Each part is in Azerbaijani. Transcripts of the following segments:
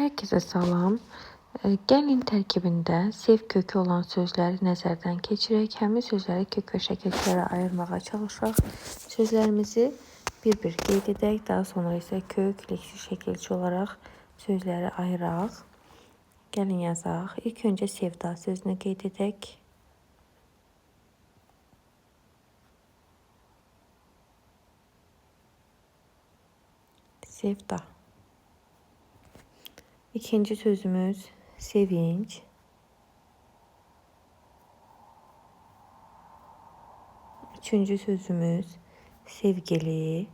Herkese salam. Gəlin tərkibində sev kökü olan sözləri nəzərdən keçirək. Həmin sözləri kök və şəkillərə ayırmağa çalışaq. Sözlərimizi bir-bir qeyd edək. Daha sonra isə kök, leksik, şəkilçi olaraq sözləri ayıraq. Gəlin yazaq. İlk öncə sevda sözünü qeyd edək. Sevda. İkinci sözümüz sevinç. Üçüncü sözümüz sevgili.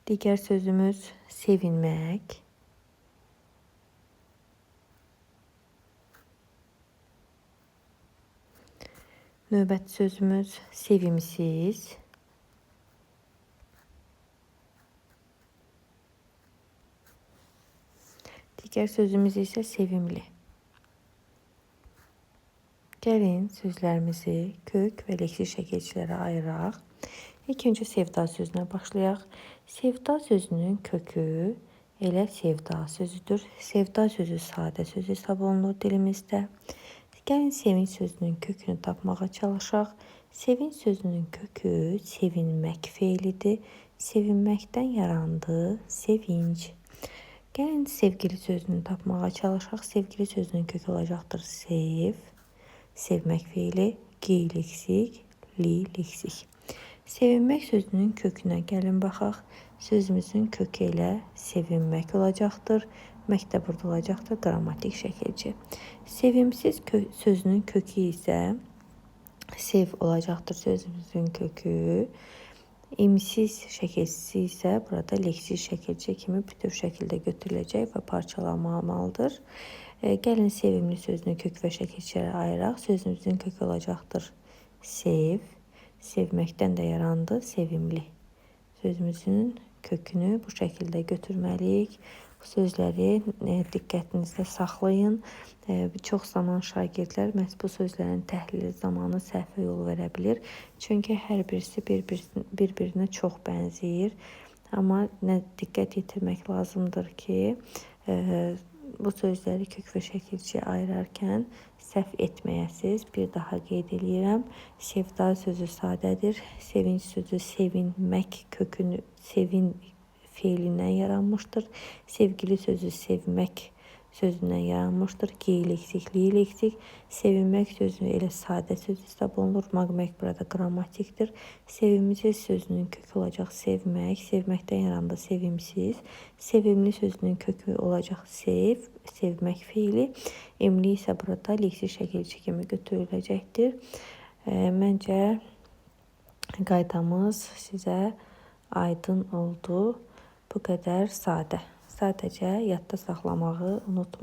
Digər sözümüz sevinmək. Növbəti sözümüz sevimsiz. Digər sözümüz isə sevimli. Gəlin sözlərimizi kök və leksik şəkilçilərə ayıraq. İlk öncə sevda sözünə başlayaq. Sevda sözünün kökü elə sevda sözüdür. Sevda sözü sadə söz hesab olunur dilimizdə. Gəlin sevinç sözünün kökünü tapmağa çalışaq. Sevinç sözünün kökü sevinmək feilidir. Sevinməkdən yarandı sevinç. Gəlin sevgili sözünü tapmağa çalışaq. Sevgili sözünün kökü olacaqdır sev. Sevmək feili, gi leksik, li leksik. Sevinmək sözünün kökünə gəlin baxaq. Sözümüzün kökü ilə sevinmək olacaqdır. Məkdə burada olacaqdır qrammatik şəkilçi. Sevimsiz sözünün kökü isə sev olacaqdır sözümüzün kökü. İmsiz şəkilçisi isə burada leksik şəkilçi kimi bütöv şəkildə götürüləcək və parçalanmalıdır. Gəlin sevimli sözünü kök və şəkilçilərə ayıraq. Sözümüzün kökü olacaqdır sev. Sevməkdən də yarandı sevimli. Sözümüzün kökünü bu şəkildə götürməliyik. Bu sözləri diqqətinizdə saxlayın. Çox zaman şagirdlər məhz bu sözlərin təhlili zamanı səhvə yol verə bilir. Çünki hər birisi bir-birinə çox bənzəyir. Amma diqqət yetirmək lazımdır ki, bu sözləri kök və şəkilçiyə ayırarkən səhv etməyəsiz. Bir daha qeyd edirəm. Sevda sözü sadədir. Sevinç sözü sevinmək kökünü sevin feilindən yaranmışdır. Sevgili sözü sevmək sözündən yaranmışdır. Gi leksik, li leksik. Sevinmək sözü elə sadə söz hesab olunur. Maqmək burada qrammatikdir. Sevimsiz sözünün kökü olacaq sevmək. Sevməkdən yarandı sevimsiz. Sevimli sözünün kökü olacaq sev. Sevmək feili. Emli isə burada leksik şəkilçi kimi götürüləcəkdir. Məncə qaydamız sizə aydın oldu. Bu qədər sadə. Sadəcə yadda saxlamağı unutmayın.